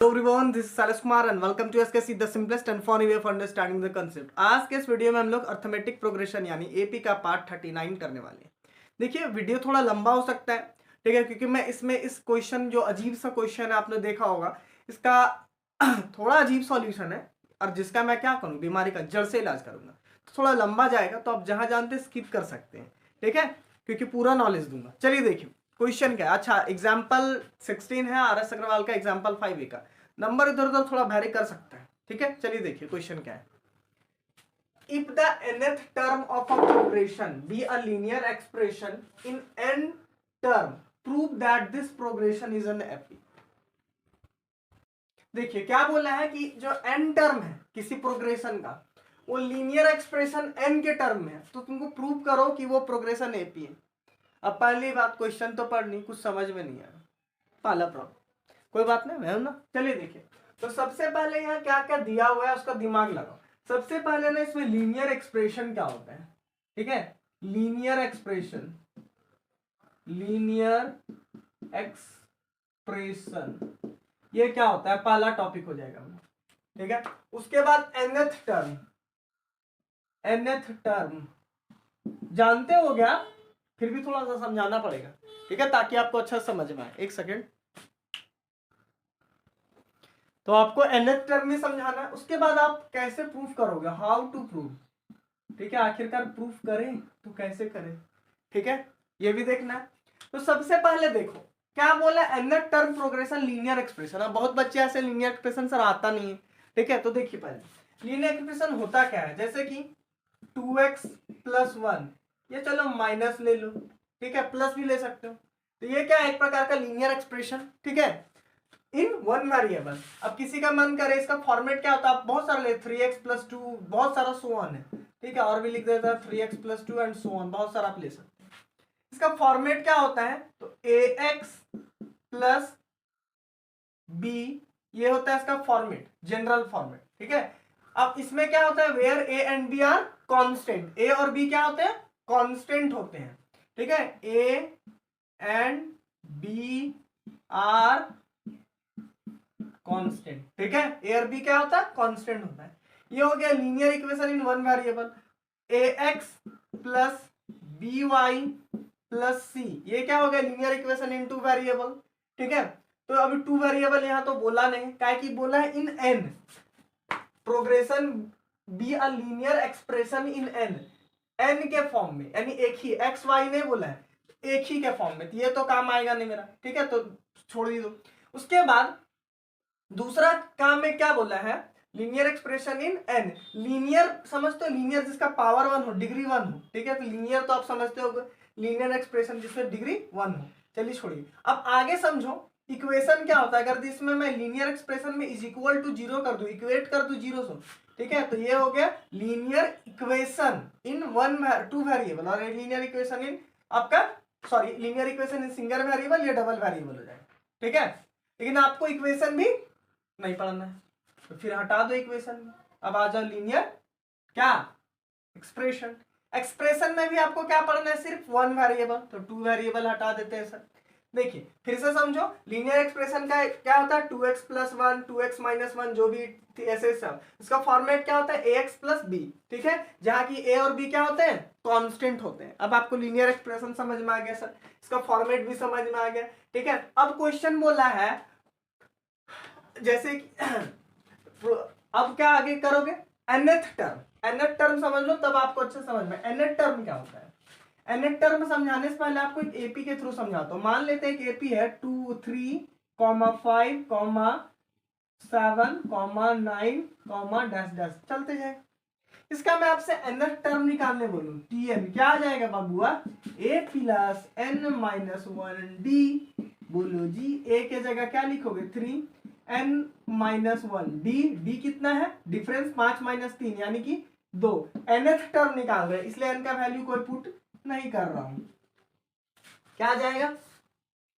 Hello everyone, this is Salish Kumar and welcome to SKC, the simplest and funny way of understanding the concept। आज के इस video में हम लोग arithmetic progression यानी AP का पार्ट 39 करने वाले हैं। देखिए वीडियो थोड़ा लंबा हो सकता है, ठीक है, क्योंकि मैं इसमें इस क्वेश्चन जो अजीब सा क्वेश्चन है आपने देखा होगा, इसका थोड़ा अजीब सॉल्यूशन है और जिसका मैं क्या करूँ, बीमारी का जड़ से इलाज करूंगा, तो थोड़ा लंबा जाएगा। तो आप जहां जानते स्किप कर सकते हैं, ठीक है, क्योंकि पूरा नॉलेज दूंगा। चलिए देखिए क्वेश्चन क्या है। अच्छा, एग्जाम्पल 16 है RS अग्रवाल का, एग्जाम्पल 5A का। नंबर इधर उधर थोड़ा वेरी कर सकता है, ठीक है। चलिए देखिए क्वेश्चन क्या है। If the nth term of a progression be a linear expression in n term, prove that this progression is an AP। देखिए क्या बोला है कि जो n टर्म है किसी प्रोग्रेशन का, वो लीनियर एक्सप्रेशन n के टर्म में है, तो तुमको प्रूव करो कि वो प्रोग्रेशन एपी है। अब पहली बात, क्वेश्चन तो पढ़नी, कुछ समझ में नहीं आया, पहला प्रॉब्लम, कोई बात नहीं है ना। चलिए देखिए, तो सबसे पहले यहाँ क्या क्या दिया हुआ है उसका दिमाग लगाओ। सबसे पहले ना इसमें लीनियर एक्सप्रेशन क्या होता है, ठीक है। लीनियर एक्सप्रेशन, लीनियर एक्सप्रेशन ये क्या होता है, पहला टॉपिक हो जाएगा, ठीक है। उसके बाद nth टर्म, nth टर्म जानते हो क्या, फिर भी थोड़ा सा समझाना पड़ेगा, ठीक है, ताकि आपको अच्छा समझ में आए। एक सेकेंड, तो आपको nth टर्म में समझाना है। उसके बाद आप कैसे प्रूफ करोगे, हाउ टू प्रूव, ठीक है, आखिरकार प्रूफ करें तो कैसे करें, ठीक है, ये भी देखना है। तो सबसे पहले देखो क्या बोला, nth term progression linear expression. अब बहुत बच्चे ऐसे लीनियर एक्सप्रेशन सर आता नहीं है, ठीक है, तो देखिए पहले लीनियर एक्सप्रेशन होता क्या है, जैसे कि 2x + 1, ये चलो माइनस ले लो, ठीक है, प्लस भी ले सकते हो, तो ये क्या है, एक प्रकार का लीनियर एक्सप्रेशन, ठीक है, इन वन वेरिएबल। अब किसी का मन करे इसका फॉर्मेट क्या होता है, आप बहुत सारा ले, 3x + 2, बहुत सारा सो ऑन है, ठीक है, और भी लिख देता है 3x + 2 एंड सो ऑन, बहुत सारा आप ले सकते हैं। इसका फॉर्मेट क्या होता है, तो ax + b, ये होता है इसका फॉर्मेट, जनरल फॉर्मेट, ठीक है। अब इसमें क्या होता है, where a and b are constant, a और b क्या होते हैं, कांस्टेंट होते हैं, ठीक है, a and b are constant, ठीक है, ए और बी क्या होता है, कांस्टेंट होता है। ये हो गया linear equation in one variable. ax + by + c, ये क्या हो गया, linear equation in two variable, ठीक है। तो अभी टू वेरिएबल यहाँ तो बोला नहीं, क्या की बोला है, इन n progression be a linear expression in n के फॉर्म में, यानी एक ही x y नहीं बोला है, एक ही के फॉर्म में, तो ये तो काम आएगा नहीं मेरा, ठीक है, तो छोड़ दी दो। उसके बाद दूसरा काम में क्या बोला है, linear expression in n। Linear समझते हो, लीनियर जिसका पावर 1 हो, डिग्री 1 हो, ठीक है, तो लीनियर तो आप समझते हो, लीनियर एक्सप्रेशन जिसमें डिग्री 1 हो। चलिए छोड़िए, अब आगे समझो इक्वेशन क्या होता है। अगर इसमें मैं लीनियर एक्सप्रेशन में इज इक्वल टू 0 कर दूं, इक्वेट कर दूं 0 से, ठीक है, तो ये हो गया linear equation in two variable, और लीनियर इक्वेशन इन आपका, sorry, linear equation in single variable या डबल वेरिएबल हो जाएगा, ठीक है। लेकिन आपको इक्वेशन भी नहीं पढ़ना है, तो फिर हटा दो इक्वेशन। अब आ जाओ लीनियर क्या, एक्सप्रेशन। एक्सप्रेशन में भी आपको क्या पढ़ना है, सिर्फ वन वेरिएबल, तो टू वेरिएबल हटा देते हैं सर। देखिए फिर से समझो, लीनियर एक्सप्रेशन का क्या होता है, 2x + 1, 2x - 1, जो भी ऐसे सब, इसका फॉर्मेट क्या होता है, ax + b, ठीक है, जहां की a और b क्या होते हैं, कांस्टेंट होते हैं। अब आपको लीनियर एक्सप्रेशन समझ में आ गया सर, इसका फॉर्मेट भी समझ में आ गया, ठीक है। अब क्वेश्चन बोला है जैसे कि अब क्या आगे करोगे, nth टर्म, nth टर्म समझ लो तब आपको अच्छा समझ में। nth टर्म क्या होता है, nth टर्म समझाने से पहले आपको एक एपी के थ्रू समझाता हूं। मान लेते हैं एक एपी है 2, 3, 5, 7, 9, डैश डैश चलते जाए। इसका मैं आपसे nth टर्म निकालने बोलूं, tn क्या आ जाएगा बाबूआ, a + n - 1 d। बोलो जी, a के जगह क्या लिखोगे, 3 n - 1 d कितना है, डिफरेंस 5 - 3 यानी कि 2। nth टर्म निकाल रहे हैं, इसलिए n का वैल्यू कोई पुट नहीं कर रहा हूं। क्या आ जाएगा,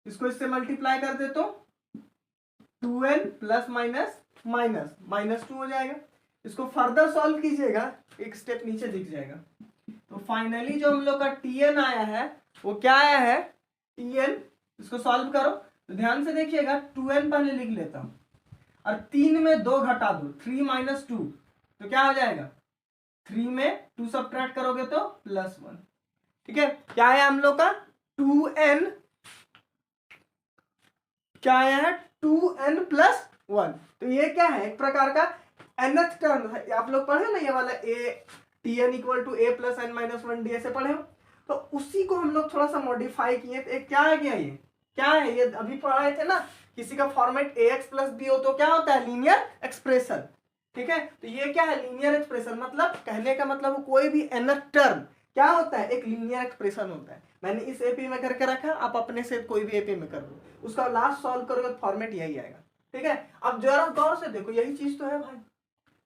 इसको इससे मल्टीप्लाई कर दे तो 2n + -2 हो जाएगा। इसको फर्दर सॉल्व कीजिएगा, एक स्टेप नीचे दिख जाएगा। तो फाइनली जो हम लोग का tn आया है वो क्या आया है, tn, इसको सॉल्व करो तो ध्यान से देखिएगा, 2n पहले लिख लेता हूं, और 3 में 2 घटा दो, 3 - 2 तो क्या हो जाएगा, 3 में 2 सब्ट्रैक्ट करोगे तो +1। ठीक है, क्या है हम लोग का 2n, क्या है 2n+1। तो ये क्या है, एक प्रकार का nth टर्म है। आप लोग पढ़े ना ये वाला tn = a + n - 1d, ऐसे पढ़े हो। तो उसी को हम लोग थोड़ा सा मॉडिफाई किए। तो क्या है, क्या ये क्या है, ये अभी पढ़ाए थे ना, किसी का फॉर्मेट ax + b हो तो क्या होता है, लीनियर एक्सप्रेशन। ठीक है, तो ये क्या है, लीनियर एक्सप्रेशन। मतलब कहने का मतलब कोई भी nth टर्म क्या होता है, एक लीनियर एक्सप्रेशन होता है। मैंने इस एपी में करके रखा, आप अपने से कोई भी एपी में कर दो, उसका लास्ट सॉल्व करोगे तो फॉर्मेट यही आएगा। ठीक है, अब जरा गौर से देखो, यही चीज तो है भाई।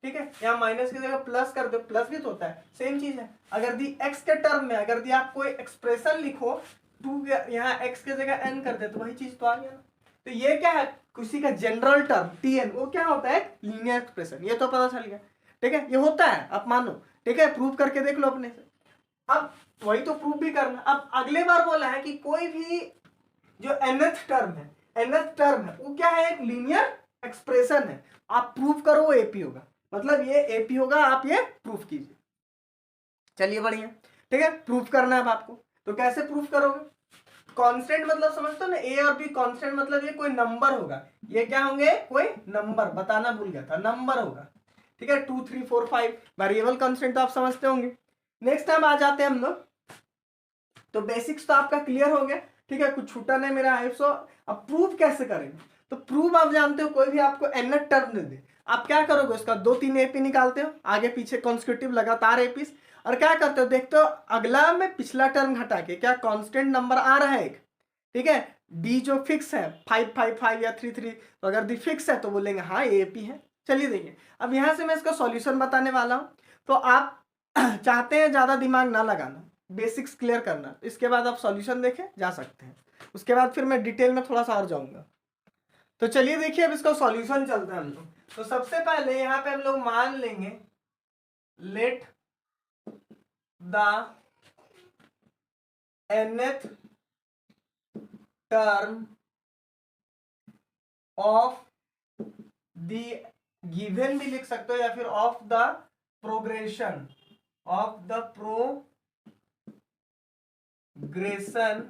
ठीक है, यहाँ माइनस की जगह प्लस कर दो, प्लस भी तो होता है, सेम चीज है। अगर दी एक्स के टर्म में अगर दी आप कोई एक्सप्रेशन लिखो, 2 यहाँ एक्स के जगह एन कर दे तो वही चीज तो आ गया ना। तो ये क्या है, किसी का जनरल टर्म टीएन, वो क्या होता है, लीनियर एक्सप्रेशन। ये तो पता चल गया। ठीक है, ये होता है, आप मानो। ठीक है, प्रूव करके देख लो अपने से। अब वही तो प्रूव भी करना। अब अगले बार बोला है कि कोई भी जो nth टर्म है, nth टर्म है वो क्या है, एक लीनियर एक्सप्रेशन है। आप प्रूव करो वो एपी होगा, मतलब ये एपी होगा, आप ये प्रूफ कीजिए। चलिए बढ़िया। ठीक है, प्रूफ करना है अब आपको। तो कैसे प्रूफ करोगे, कांस्टेंट मतलब समझते हो ना, ए और बी कांस्टेंट मतलब ये कोई नंबर होगा। ये क्या होंगे, कोई नंबर, बताना भूल गया था, नंबर होगा। ठीक है, 2 3 4 5 वेरिएबल कांस्टेंट तो आप समझते होंगे। नेक्स्ट टाइम आ जाते हैं हम लोग। तो बेसिक्स तो आपका क्लियर हो गया। ठीक है, कुछ छूटा नहीं मेरा है। सो अब प्रूव कैसे करेंगे, तो प्रूव आप जानते हो, कोई भी आपको nth टर्म दे दे, आप क्या करोगे, उसका 2-3 एपी निकालते हो, आगे पीछे कॉन्सिक्यूटिव लगातार एपीस, और क्या करते हो, देखते हो अगला में पिछला टर्म घटा के क्या कांस्टेंट नंबर आ रहा है एक। ठीक है, डी जो फिक्स है 5 या 3 तो अगर डी फिक्स है तो बोलेंगे हाँ ये एपी है। चलिए देखिए, अब यहां से मैं इसका सॉल्यूशन बताने वाला हूं। तो आप चाहते हैं ज्यादा दिमाग ना लगाना, बेसिक्स क्लियर करना, इसके बाद आप सॉल्यूशन देखें जा सकते हैं। उसके बाद फिर मैं डिटेल में थोड़ा सा और जाऊंगा। तो चलिए देखिए, अब इसका सॉल्यूशन चलता है हम लोग। तो सबसे पहले यहाँ पे हम लोग मान लेंगे, let the nth term of the given भी लिख सकते हो, या फिर of the progression, of the progression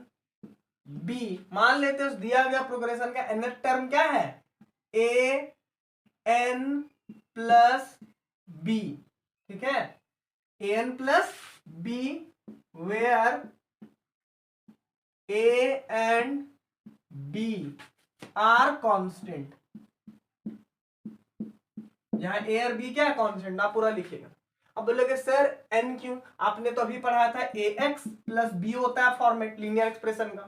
be. मान लेते हैं उस दिया गया प्रोग्रेशन का nth टर्म क्या है, ए एन प्लस बी। ठीक है, A N plus B, where A and B are constant. यहाँ ए और बी क्या है, कांस्टेंट, आप पूरा लिखिएगा। अब बोलोगे सर एन क्यों, आपने तो अभी पढ़ाया था ए एक्स प्लस बी होता है फॉर्मेट लीनियर एक्सप्रेशन का।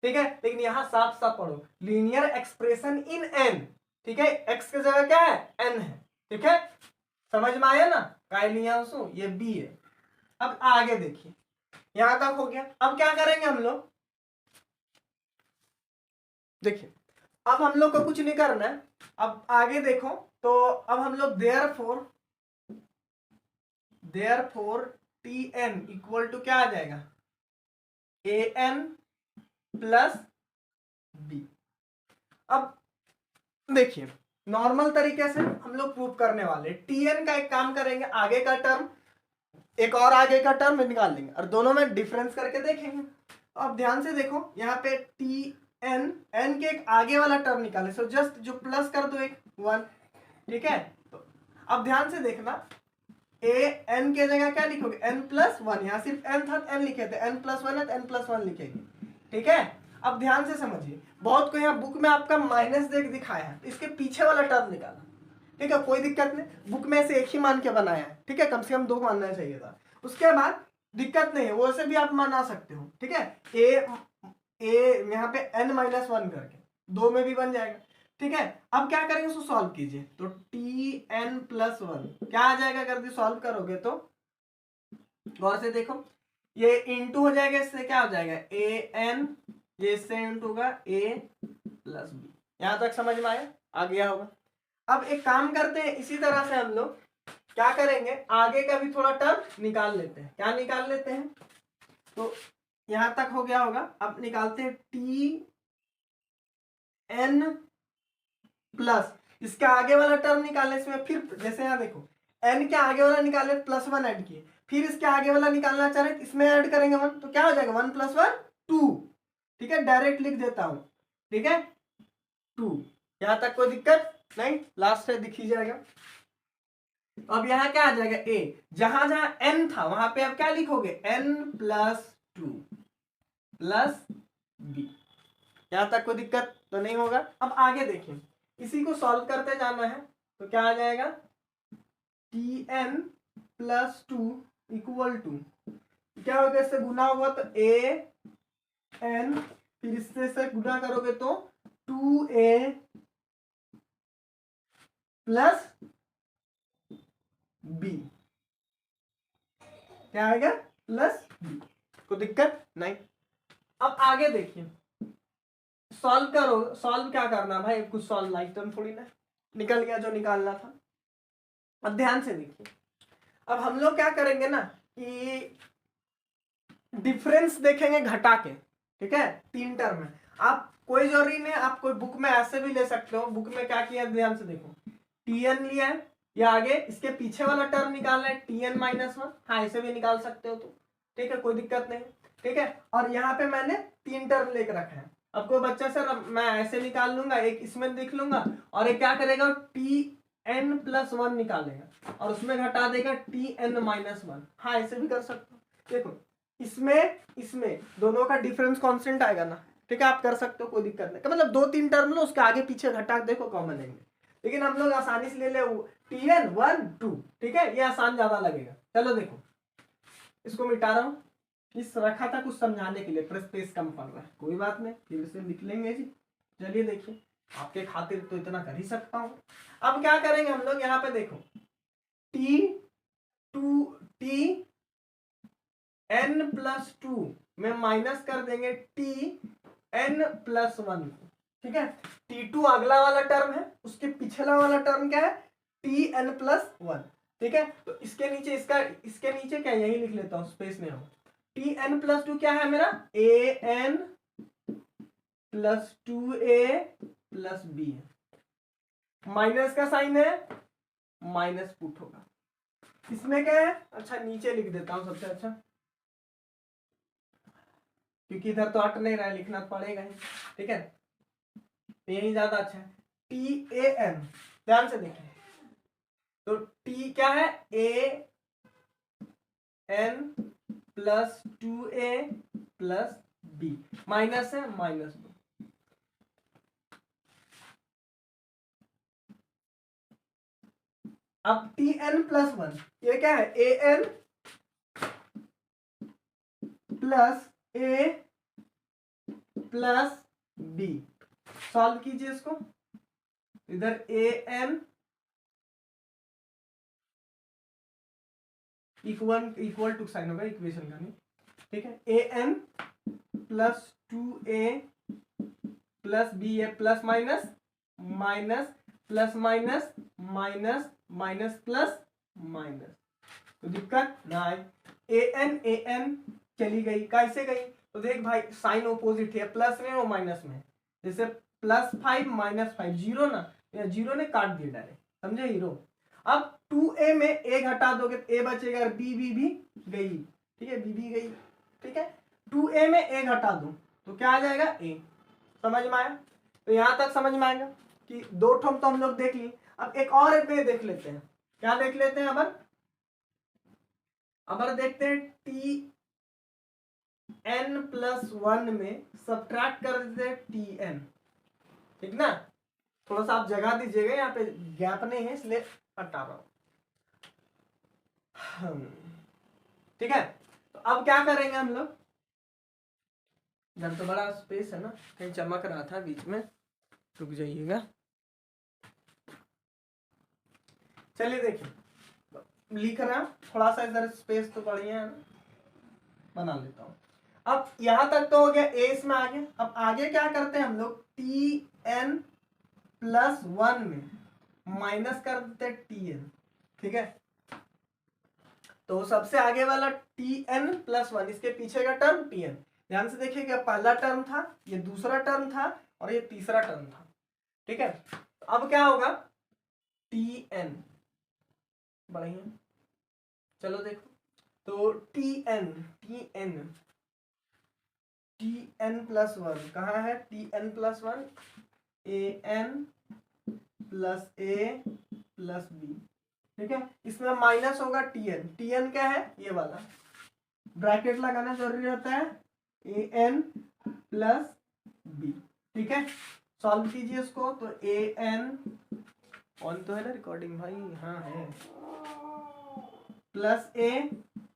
ठीक है, लेकिन यहाँ साफ साफ पढ़ो, लीनियर एक्सप्रेशन इन एन। ठीक है, एक्स की जगह क्या है, एन है। ठीक है, समझ में आया ना, काय लिया उसको, ये बी है। अब आगे देखिए, यहां तक हो गया। अब क्या करेंगे हम लोग, देखिए अब हम लोग को कुछ नहीं करना है। अब आगे देखो, तो अब हम लोग therefore T n equal to क्या आ जाएगा, ए एन प्लस बी। अब देखिए नॉर्मल तरीके से हम लोग प्रूव करने वाले, टी एन का एक काम करेंगे, आगे का टर्म एक और आगे का टर्म निकाल लेंगे और दोनों में डिफरेंस करके देखेंगे। अब ध्यान से देखो, यहाँ पे टी एन, एन के एक आगे वाला टर्म निकाले, सो जस्ट जो प्लस कर दो एक 1। ठीक है, तो अब ध्यान से देखना, ए एन के जगह क्या लिखोगे, एन प्लस 1। यहाँ सिर्फ एन था, एन लिखे थे, एन प्लस 1 है तो एन प्लस 1 लिखेंगे। ठीक है, अब ध्यान से समझिए, बहुत को यहाँ बुक में आपका माइनस देख दिखाया है, इसके पीछे वाला टर्म निकाला। ठीक है, कोई दिक्कत नहीं, बुक में से एक ही मान के बनाया है। ठीक है, कम से कम 2 मानना चाहिए था। उसके बाद दिक्कत नहीं है, वो से भी आप माना सकते हो। ठीक है, ए यहाँ पे n-1 करके 2 में भी बन जाएगा। ठीक है, अब क्या करेंगे, उसको सॉल्व कीजिए। तो tn+1 क्या आ जाएगा, अगर सॉल्व करोगे तो गौर से देखो, ये इंटू हो जाएगा, इससे क्या हो जाएगा, ए एन, ये इससे इंटू होगा ए प्लस बी। यहां तक समझ में आया, आ गया होगा। अब एक काम करते हैं, इसी तरह से हम लोग क्या करेंगे, आगे का भी थोड़ा टर्म निकाल लेते हैं। क्या निकाल लेते हैं, तो यहां तक हो गया होगा। अब निकालते हैं टी एन प्लस, इसके आगे वाला टर्म निकालने इसमें, फिर जैसे यहाँ देखो n के आगे वाला निकाले +1 ऐड किए, फिर इसके आगे वाला निकालना चाह रहे इसमें ऐड करेंगे 1, तो क्या हो जाएगा 1 + 1 2। ठीक है, डायरेक्ट लिख देता हूं। ठीक है 2, यहां तक कोई दिक्कत नहीं, लास्ट से दिख ही जाएगा। अब यहाँ क्या आ जाएगा a, जहां जहां n था वहां पे अब क्या लिखोगे n + 2 + b। यहां तक कोई दिक्कत तो नहीं होगा। अब आगे देखिए, इसी को सॉल्व करते जाना है, तो क्या आ जाएगा tn + 2 = क्या होगा, इससे गुना हुआ तो an, फिर इससे से गुना करोगे तो 2a + b, क्या आएगा +b। कोई दिक्कत नहीं। अब आगे देखिए, सॉल्व करो। सॉल्व क्या करना भाई, कुछ सॉल्व लाइफ टाइम थोड़ी ना, निकल गया जो निकालना था। अब ध्यान से देखिए, अब हम लोग क्या करेंगे ना कि डिफरेंस देखेंगे घटा के। ठीक है, 3 टर्म है, आप कोई जरूरी नहीं, आप कोई बुक में ऐसे भी ले सकते हो। बुक में क्या किया ध्यान से देखो, tn लिया है, या आगे इसके पीछे वाला टर्म निकालना है tn - 1, हाँ ऐसे भी निकाल सकते हो तो। ठीक है, कोई दिक्कत नहीं। ठीक है, और यहाँ पे मैंने 3 टर्म लेकर रखा है। अब कोई बच्चा सर मैं ऐसे निकाल लूंगा, एक इसमें लिख लूंगा, और एक क्या करेगा tn + 1 निकालेगा और उसमें घटा देगा tn - 1, हाँ ऐसे भी कर सकते हो। देखो इसमें दोनों का डिफरेंस कांस्टेंट आएगा ना। ठीक है, आप कर सकते हो, कोई दिक्कत नहीं। मतलब 2-3 टर्म लो, उसके आगे पीछे घटा देखो कॉमन लेंगे, लेकिन हम लोग आसानी से ले ले tn 1 2। ठीक है, ये आसान ज्यादा लगेगा। चलो देखो, इसको मिटा रहा हूं, इस रखा था कुछ समझाने के लिए, पर स्पेस कम पड़ रहा है, कोई बात नहीं, फिर से लिख लेंगे जी। चलिए देखिए, आपके खातिर तो इतना कर ही सकता हूं। अब क्या करेंगे हम लोग, यहाँ पे देखो tn + 2 में माइनस कर देंगे tn + 1। ठीक है, t2 अगला वाला टर्म है, उसके पिछला वाला टर्म क्या है tn + 1। ठीक है, तो इसके नीचे इसके नीचे क्या, यही लिख लेता हूं, स्पेस में हो। tn + 2 क्या है मेरा, an + 2a + b है, माइनस का साइन है, माइनस पुट होगा। इसमें क्या है, अच्छा नीचे लिख देता हूं सबसे अच्छा, क्योंकि इधर तो अट नहीं रहा है, लिखना पड़ेगा ही। ठीक है, यही ज्यादा अच्छा है। tan, ध्यान से देखिए, तो t क्या है, an + 2a + b, माइनस है, -2। अब tn + 1, ये क्या है, an + a + b। सॉल्व कीजिए इसको, इधर an इक्वल टू साइन होगा, इक्वेशन का नहीं। ठीक है, an + 2a + b है, plus minus minus plus minus minus minus plus minus, तो दिक्कत ना आए। an चली गई, कैसे गई, तो देख भाई साइन ऑपोजिट है, प्लस में और माइनस में, जैसे +5 -5 जीरो ना, या जीरो ने काट दिया डायरेक्ट, समझे हीरो। अब 2a में a घटा दोगे तो a बचेगा, और b भी गई। ठीक है, b भी गई। ठीक है, 2a में a घटा दो तो क्या आ जाएगा, a। समझ में आया, तो यहां तक समझ में आएगा कि 2 ठोम तो हम लोग देख ली। अब एक और वे देख लेते हैं, क्या देख लेते हैं, अबर देखते हैं tn + 1 में सब्ट्रैक्ट कर देते हैं tn। ठीक ना, थोड़ा सा आप जगह दीजिएगा, यहाँ पे गैप नहीं है इसलिए हटा रहा हूं। ठीक है, तो अब क्या करेंगे हम लोग, जब तो बड़ा स्पेस है ना, कहीं चमक रहा था बीच में, रुक जाइएगा। चलिए देखिए, लिख रहा हूं, थोड़ा सा इधर स्पेस तो बढ़िया है ना, बना लेता हूं। अब यहां तक तो हो गया, a इसमें आ गया। अब आगे क्या करते हैं हम लोग, tn + 1 में माइनस कर देते हैं tn। ठीक है, तो सबसे आगे वाला tn + 1, इसके पीछे का टर्म tn। ध्यान से देखिएगा, पहला टर्म था, ये दूसरा टर्म था, और ये तीसरा टर्म था। ठीक है, तो अब क्या होगा, Tn, बढ़िया, चलो देखो, तो Tn प्लस वन कहाँ है, Tn plus one An plus A plus B, ठीक है। इसमें माइनस होगा Tn क्या है, ये वाला, ब्रैकेट लगाना जरूरी रहता है, An प्लस B, ठीक है। सॉल्व कीजिए इसको, तो An ऑन तो है ना रिकॉर्डिंग भाई, हाँ है, plus A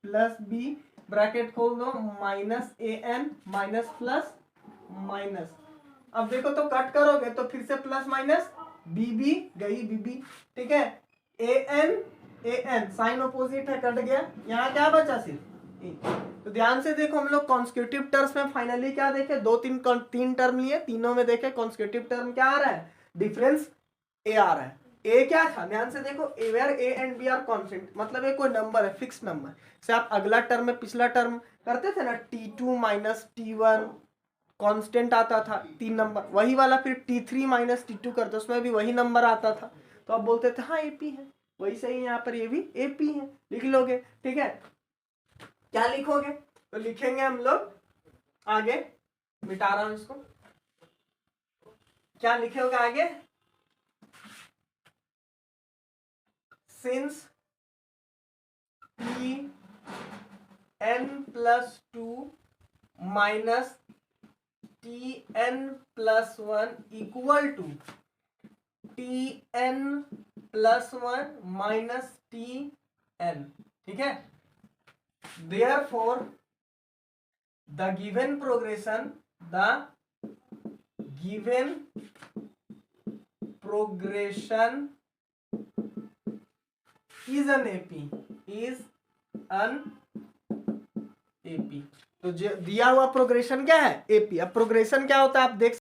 plus B, bracket खोल दो, minus An minus plus minus, अब देखो तो कट करोगे तो फिर से प्लस माइनस, बीबी गई बीबी, ठीक है। An साइन अपोजिट है, कट गया, यहाँ क्या बचा सिर्फ ए। तो ध्यान से देखो, हम लोग कॉन्स्टिट्यूटिव टर्म्स में फाइनली क्या देखे, तीन टर्म लिए, तीनों में देखे कॉन्स्टिट्यूटिव टर्म क्या आ रहा है, डिफरेंस ए आ रहा है। ए क्या था, ध्यान से देखो, where A and B are constant, मतलब ये कोई नंबर है, फिक्स नंबर से आप अगला टर्म में पिछला टर्म करते थे ना, T2 माइनस T1 कांस्टेंट आता था 3 नंबर, वही वाला फिर T3 माइनस T2 करते, उसमें भी वही नंबर आता था, तो आप बोलते थे हाँ एपी है, वही सही, यहाँ पर ये भी एपी है, लिख लोगे, ठीक है। क्या लिखोगे, तो लिखेंगे हम लोग आगे, मिटा रहा हूं इसको, क्या लिखे आगे, since Tn plus 2 minus Tn plus 1 equal to Tn plus 1 minus Tn, ठीक है। Therefore the given progression is an AP, तो दिया हुआ प्रोग्रेशन क्या है, एपी। अब प्रोग्रेशन क्या होता है आप देख,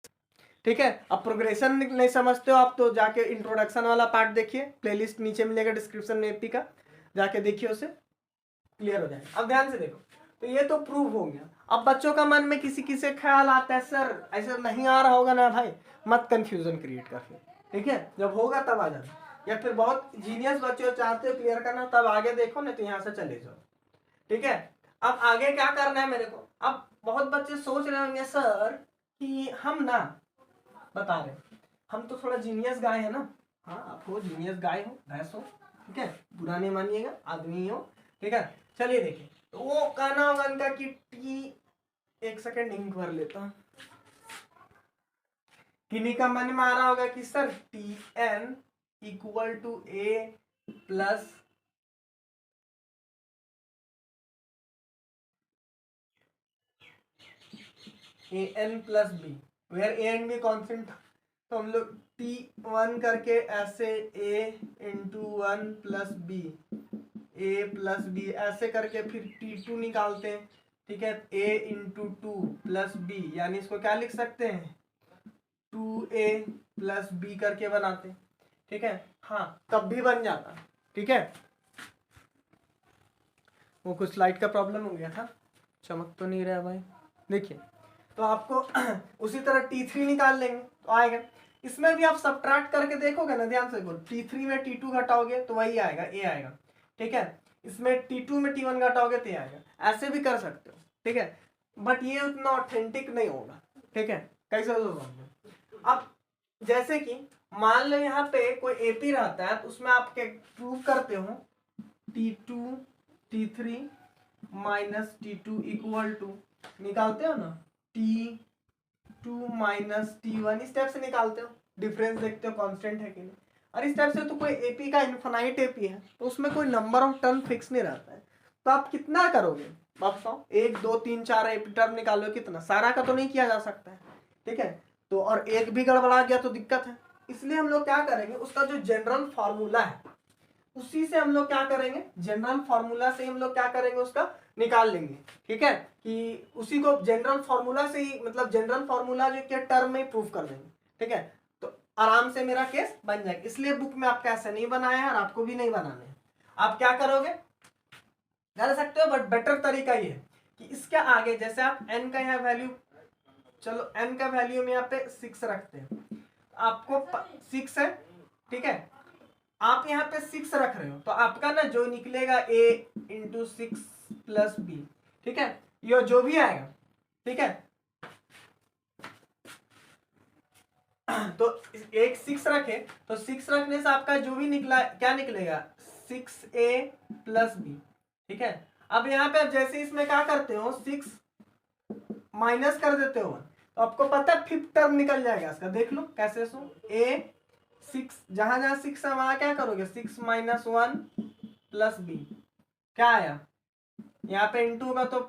ठीक है। अब प्रोग्रेशन नहीं समझते हो आप, तो जाके इंट्रोडक्शन वाला पार्ट देखिए, प्लेलिस्ट नीचे मिलेगा डिस्क्रिप्शन में एपी का, जाके देखिए, उसे क्लियर हो जाएगा। अब ध्यान से देखो, तो ये तो प्रूव हो गया। अब बच्चों का मन में किसी किसी ख्याल आता है, सर ऐसा नहीं आ रहा होगा ना भाई, मत कंफ्यूजन क्रिएट कर, ठीक है, जब होगा तब आ जाना, या फिर बहुत जीनियस बच्चे चाहते हो क्लियर करना, तब आगे देखो, नहीं तो यहाँ से चले जाओ, ठीक है। अब आगे क्या करना है मेरे को, अब बहुत बच्चे सोच रहे होंगे सर कि हम ना बता रहे, हम तो थोड़ा जीनियस गाय है ना, हाँ आप हो जीनियस गाय हो, भैंस हो, ठीक है, बुरा नहीं मानिएगा, आदमी हो, ठीक है। चलिए देखिए, तो वो कहना होगा इनका कि टी, एक सेकंड इंक भर लेता हूं, किन्हीं का मन में आ रहा होगा कि sir Tn equal to A plus An plus B, where A and B constant, तो हम लोग T1 करके ऐसे A into 1 plus B, A plus B ऐसे करके फिर T2 निकालते हैं, ठीक है, A इंटू 2 प्लस बी, यानी इसको क्या लिख सकते हैं, 2A प्लस बी करके बनाते हैं, ठीक है। हाँ तब भी बन जाता, ठीक है। वो कुछ लाइट का प्रॉब्लम हो गया था, चमक तो नहीं रहा भाई, देखिए, तो आपको उसी तरह T3 निकाल लेंगे तो आएगा। इसमें भी आप सब्ट्रैक्ट करके देखोगे ना, ध्यान से देखो, T3 में T2 घटाओगे तो वही आएगा, A आएगा, ठीक है। इसमें T2 में T1 घटाओगे तो आएगा, ऐसे भी कर सकते हो, ठीक है, बट ये उतना ऑथेंटिक नहीं होगा, ठीक है। कैसे होगा, अब जैसे कि मान लो यहाँ पे कोई एपी रहता है, तो उसमें आप क्या प्रूव करते हो, T2 T3 minus T2 equal to, निकालते हो ना, T2 माइनस T1, इस टाइप से निकालते हो, डिफरेंस देखते हो कांस्टेंट है कि नहीं। और इस टाइप से तो कोई एपी का इनफाइनाइट एपी है, तो उसमें कोई नंबर ऑफ टर्म फिक्स नहीं रहता है, तो आप कितना करोगे, आप बताओ, 1 2 3 4 एपी टर्म निकालो, कितना, सारा का तो नहीं किया जा सकता है, ठीक है। तो और एक भी गड़बड़ा गया तो दिक्कत है, इसलिए हम लोग क्या करेंगे, उसका जो जनरल फॉर्मूला है उसी से हम लोग क्या करेंगे, जनरल फॉर्मूला से हम लोग क्या करेंगे, उसका निकाल लेंगे, ठीक है, कि उसी को जनरल फॉर्मूला से ही, मतलब जनरल फॉर्मूला जो क्या टर्म में प्रूफ कर देंगे, ठीक है, तो आराम से मेरा केस बन जाएगा। इसलिए बुक में आपका ऐसा नहीं बनाया है, और आपको भी नहीं बनाना है। आप क्या करोगे, कर सकते हो, बट बेटर तरीका ये है कि इसके आगे जैसे आप n का यहाँ वैल्यू, चलो n का वैल्यू में यहाँ पे 6 रखते हैं, आपको 6 है, ठीक है, आप यहाँ पे 6 रख रहे हो तो आपका ना जो निकलेगा a इंटू 6 प्लस बी, ठीक है, ये जो भी आएगा, ठीक है। तो एक 6 रखे तो 6 रखने से आपका जो भी निकला क्या निकलेगा 6a प्लस बी, ठीक है। अब यहाँ पे आप जैसे इसमें क्या करते हो 6 माइनस कर देते हो तो आपको पता है 5th टर्म निकल जाएगा इसका, देख लो कैसे सो a 6 जहां जहां 6 है वहां क्या करोगे 6 माइनस 1 प्लस बी, क्या आया यहाँ पे इंटू होगा तो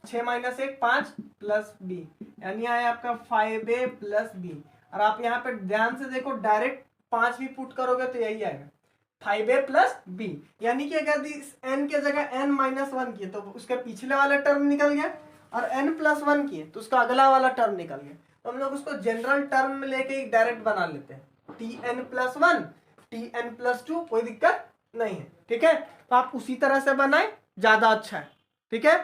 6 माइनस 1 5 प्लस बी, यानी आया आपका 5a प्लस बी। और आप यहाँ पे ध्यान से देखो डायरेक्ट 5 भी पुट करोगे तो यही आएगा 5a प्लस बी, यानी कि अगर इस n के जगह n माइनस 1 किए तो उसके पिछले वाला टर्म निकल गया और n प्लस 1 किए तो उसका अगला वाला टर्म निकल गया। तो हम लोग उसको जनरल टर्म में लेके डायरेक्ट बना लेते हैं tn प्लस 1 tn प्लस 2, कोई दिक्कत नहीं है, ठीक है। तो आप उसी तरह से बनाए ज्यादा अच्छा है, ठीक है।